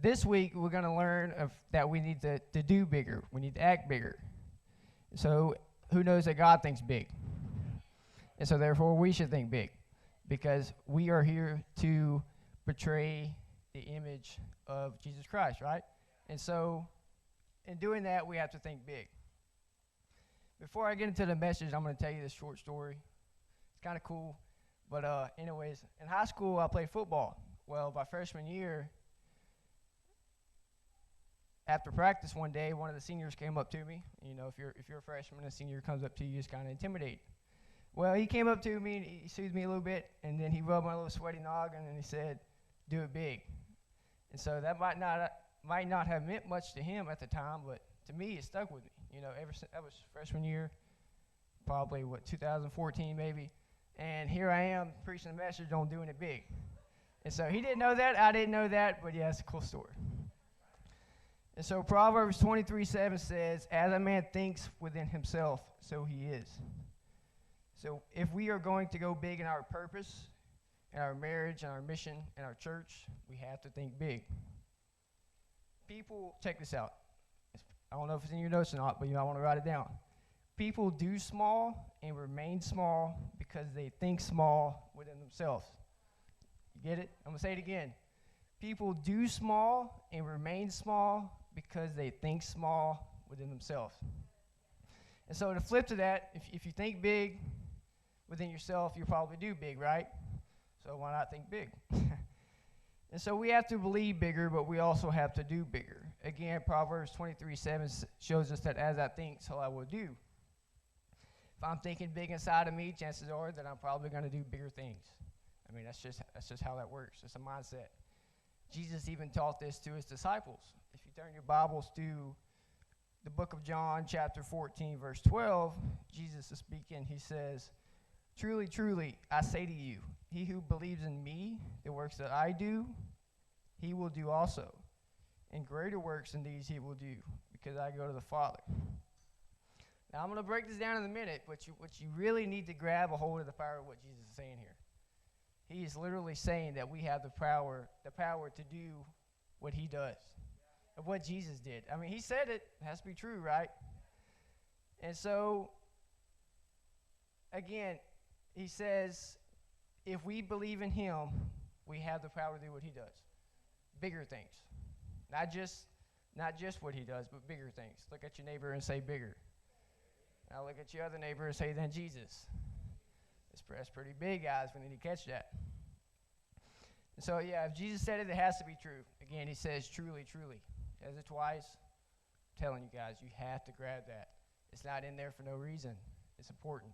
this week we're going to learn that we need to do bigger. We need to act bigger. So who knows that God thinks big? And so therefore we should think big, because we are here to portray the image of Jesus Christ, right? And so in doing that, we have to think big. Before I get into the message, I'm going to tell you this short story. It's kind of cool. But anyways, in high school, I played football. Well, by freshman year, after practice one day, one of the seniors came up to me. You know, if you're a freshman and a senior comes up to you, it's kind of intimidating. Well, he came up to me and he soothed me a little bit, and then he rubbed my little sweaty noggin and he said, "Do it big." And so that might not have meant much to him at the time, but to me, it stuck with me. You know, ever since that was freshman year, probably 2014 maybe, and here I am preaching a message on doing it big. And so he didn't know that, I didn't know that, but yeah, it's a cool story. And so Proverbs 23:7 says, "As a man thinks within himself, so he is." So if we are going to go big in our purpose, in our marriage, in our mission, in our church, we have to think big. People, check this out. I don't know if it's in your notes or not, but you might want to write it down. People do small and remain small because they think small within themselves. You get it? I'm going to say it again. People do small and remain small because they think small within themselves. And so to flip to that, if you think big within yourself, you probably do big, right? So why not think big? And so we have to believe bigger, but we also have to do bigger. Again, Proverbs 23:7 shows us that as I think, so I will do. If I'm thinking big inside of me, chances are that I'm probably going to do bigger things. I mean, that's just how that works. It's a mindset. Jesus even taught this to his disciples. If you turn your Bibles to the book of John, chapter 14, verse 12, Jesus is speaking. He says, "Truly, truly, I say to you, he who believes in me, the works that I do, he will do also. And greater works than these he will do, because I go to the Father." Now, I'm going to break this down in a minute, but what you really need to grab a hold of the power of what Jesus is saying here. He is literally saying that we have the power to do what he does, of what Jesus did. I mean, he said it has to be true, right? And so, again, he says, if we believe in him, we have the power to do what he does. Bigger things. Not just what he does, but bigger things. Look at your neighbor and say bigger. Now look at your other neighbor and say than Jesus. That's pretty big, guys. We need to catch that. And so, yeah, if Jesus said it, it has to be true. Again, he says truly, truly. He says it twice. I'm telling you guys, you have to grab that. It's not in there for no reason. It's important.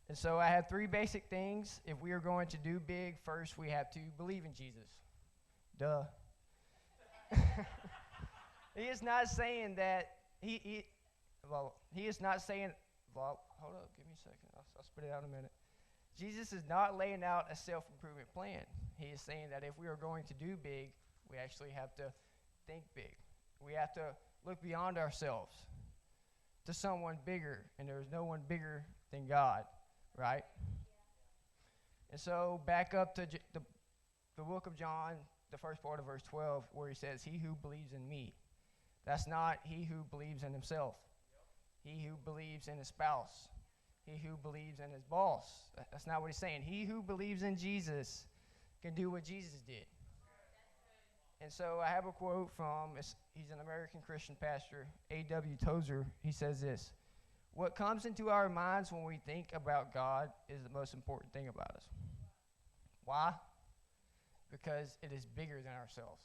And so I have three basic things. If we are going to do big, first we have to believe in Jesus. Duh. He is not saying that he is not saying, hold up, give me a second. I'll spit it out in a minute. Jesus is not laying out a self-improvement plan. He is saying that if we are going to do big, we actually have to think big. We have to look beyond ourselves to someone bigger, and there is no one bigger than God, right? And so back up to the book of John, the first part of verse 12, where he says, "He who believes in me." That's not he who believes in himself. He who believes in his spouse. He who believes in his boss. That's not what he's saying. He who believes in Jesus can do what Jesus did. And so I have a quote from, he's an American Christian pastor, A.W. Tozer. He says this: "What comes into our minds when we think about God is the most important thing about us." Why? Because it is bigger than ourselves.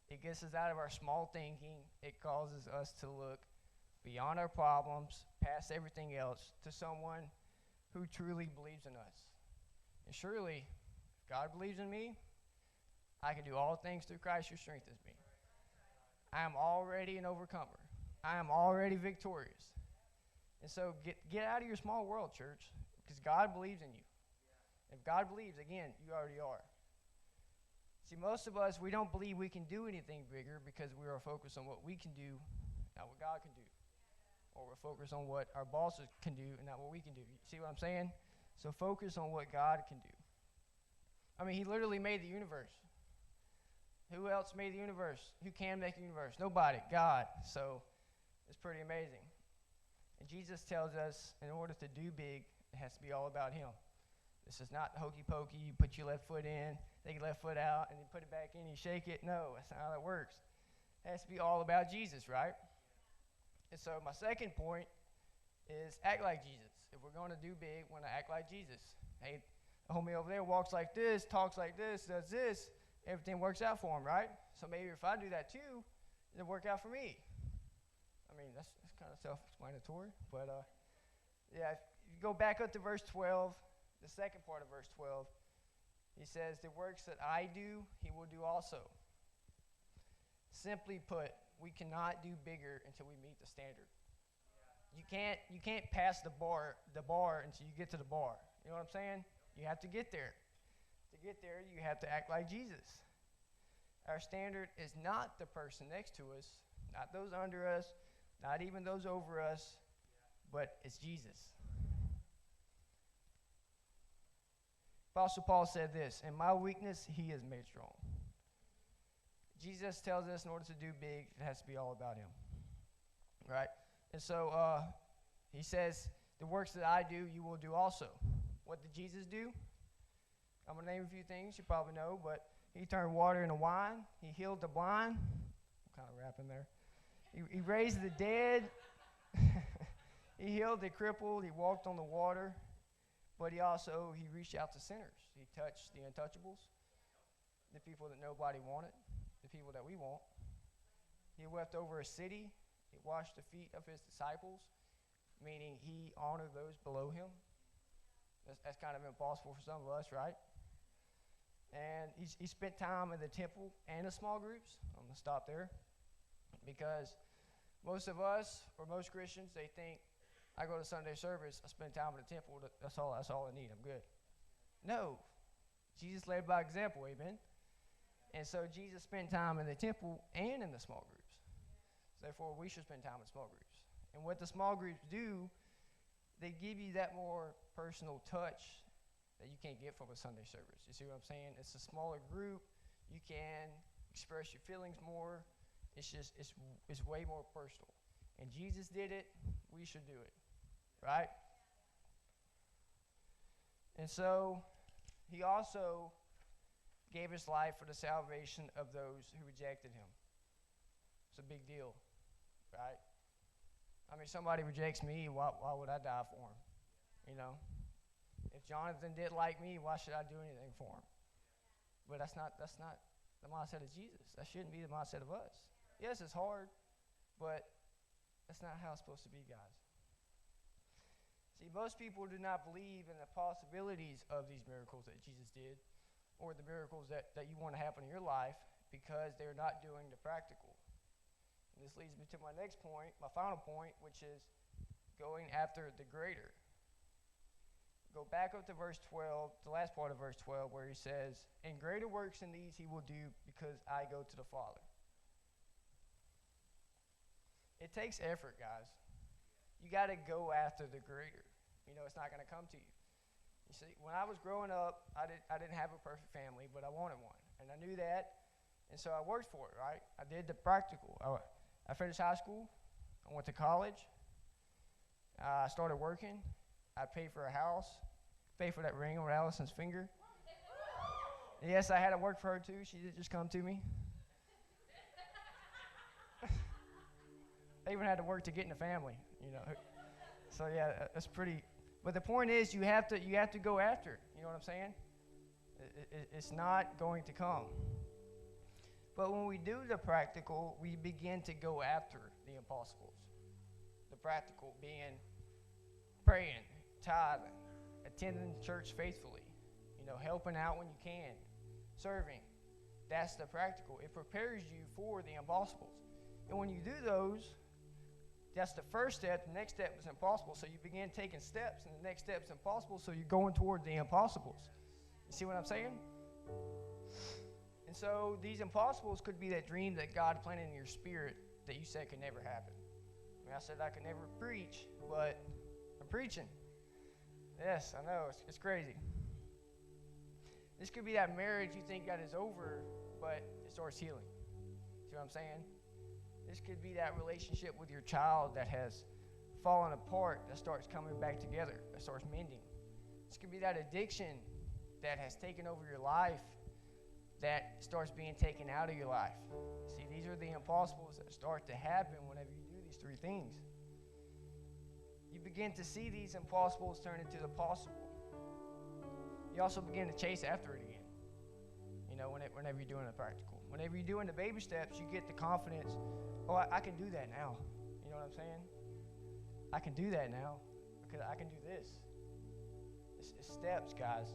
It gets us out of our small thinking. It causes us to look beyond our problems, past everything else, to someone who truly believes in us. And surely, if God believes in me, I can do all things through Christ who strengthens me. I am already an overcomer. I am already victorious. And so get out of your small world, church, because God believes in you. If God believes, again, you already are. See, most of us, we don't believe we can do anything bigger because we are focused on what we can do, not what God can do. Or we're focused on what our bosses can do and not what we can do. See what I'm saying? So focus on what God can do. I mean, he literally made the universe. Who else made the universe? Who can make the universe? Nobody. God. So it's pretty amazing. And Jesus tells us in order to do big, it has to be all about him. This is not hokey pokey. You put your left foot in, take your left foot out, and you put it back in, you shake it. No, that's not how that works. It has to be all about Jesus, right? And so my second point is act like Jesus. If we're going to do big, we're going to act like Jesus. Hey, the homie over there walks like this, talks like this, does this. Everything works out for him, right? So maybe if I do that too, it'll work out for me. I mean, that's kind of self-explanatory. But, yeah, if you go back up to verse 12, the second part of verse 12, he says, the works that I do, he will do also. Simply put, we cannot do bigger until we meet the standard. You can't pass the bar until you get to the bar. You know what I'm saying? You have to get there. To get there, you have to act like Jesus. Our standard is not the person next to us, not those under us, not even those over us, but it's Jesus. Apostle Paul said this, in my weakness, he is made strong. Jesus tells us in order to do big, it has to be all about him, right? And so he says, the works that I do, you will do also. What did Jesus do? I'm going to name a few things you probably know, but he turned water into wine. He healed the blind. I'm kind of rapping there. He raised the dead. He healed the crippled. He walked on the water. But he reached out to sinners. He touched the untouchables, the people that nobody wanted, the people that we want. He wept over a city. He washed the feet of his disciples, meaning he honored those below him. That's kind of impossible for some of us, right? And he spent time in the temple and the small groups. I'm going to stop there because most of us, or most Christians, they think, I go to Sunday service, I spend time in the temple, that's all I need, I'm good. No. Jesus led by example, amen? And so Jesus spent time in the temple and in the small groups. So therefore, we should spend time in small groups. And what the small groups do, they give you that more personal touch that you can't get from a Sunday service. You see what I'm saying? It's a smaller group. You can express your feelings more. It's way more personal. And Jesus did it. We should do it. Right? And so, he also gave his life for the salvation of those who rejected him. It's a big deal. Right? I mean, somebody rejects me, why would I die for him? You know? If Jonathan didn't like me, why should I do anything for him? But that's not the mindset of Jesus. That shouldn't be the mindset of us. Yes, it's hard, but that's not how it's supposed to be, guys. See, most people do not believe in the possibilities of these miracles that Jesus did or the miracles that you want to happen in your life because they're not doing the practical. And this leads me to my next point, my final point, which is going after the greater. Go back up to verse 12, the last part of verse 12, where he says, and greater works than these he will do because I go to the Father. It takes effort, guys. You got to go after the greater. You know, it's not going to come to you. You see, when I was growing up, I didn't have a perfect family, but I wanted one. And I knew that, and so I worked for it, right? I did the practical. I finished high school. I went to college. I started working. I paid for a house, paid for that ring on Allison's finger. Yes, I had to work for her too. She didn't just come to me. I even had to work to get in the family, you know. So yeah, that's pretty. But the point is, you have to go after it. You know what I'm saying? It's not going to come. But when we do the practical, we begin to go after the impossibles. The practical being praying, tithing, attending church faithfully, you know, helping out when you can, serving. That's the practical. It prepares you for the impossibles. And when you do those, that's the first step. The next step is impossible. So you begin taking steps, and the next step is impossible, so you're going toward the impossibles. You see what I'm saying? And so these impossibles could be that dream that God planted in your spirit that you said could never happen. I mean, I said I could never preach, but I'm preaching. Yes, I know. It's crazy. This could be that marriage you think that is over, but it starts healing. See what I'm saying? This could be that relationship with your child that has fallen apart that starts coming back together, that starts mending. This could be that addiction that has taken over your life that starts being taken out of your life. See, these are the impossibles that start to happen whenever you do these three things. You begin to see these impossibles turn into the possible. You also begin to chase after it again. You know, whenever you're doing the practical. Whenever you're doing the baby steps, you get the confidence, oh, I can do that now. You know what I'm saying? I can do that now because I can do this. It's steps, guys.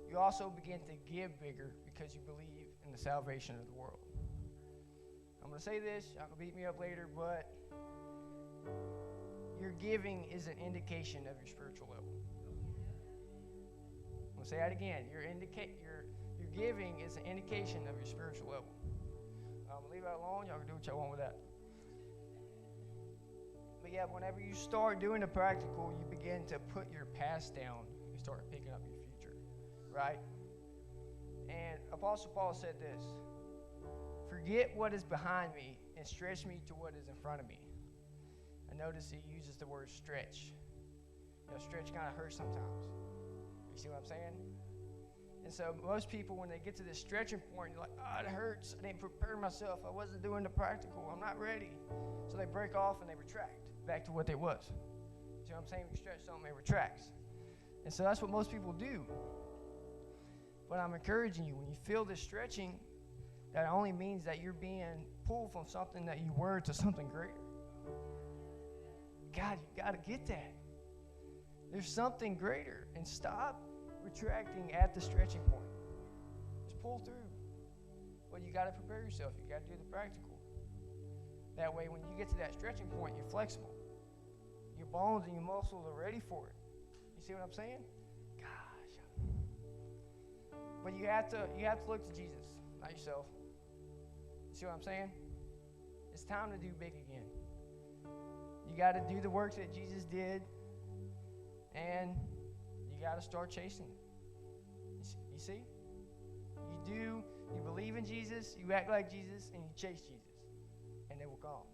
You also begin to give bigger because you believe in the salvation of the world. I'm going to say this, y'all can beat me up later, but your giving is an indication of your spiritual level. I'm going to say that again. Your giving is an indication of your spiritual level. I'm going to leave that alone. Y'all can do what y'all want with that. But yeah, whenever you start doing the practical, you begin to put your past down and start picking up your future, right? And Apostle Paul said this, forget what is behind me and stretch me to what is in front of me. I notice he uses the word stretch. You know, stretch kind of hurts sometimes. You see what I'm saying? And so most people, when they get to this stretching point, they're like, oh, it hurts. I didn't prepare myself. I wasn't doing the practical. I'm not ready. So they break off and they retract back to what they was. See what I'm saying? You stretch something, it retracts. And so that's what most people do. But I'm encouraging you, when you feel this stretching, that only means that you're being pulled from something that you were to something greater. God, you got to get that. There's something greater. And stop retracting at the stretching point. Just pull through. But you got to prepare yourself. You got to do the practical. That way, when you get to that stretching point, you're flexible. Your bones and your muscles are ready for it. You see what I'm saying? Gosh. But you have to look to Jesus, not yourself. You see what I'm saying? It's time to do big again. You got to do the works that Jesus did, and you got to start chasing it. You see? You believe in Jesus, you act like Jesus, and you chase Jesus, and they will come.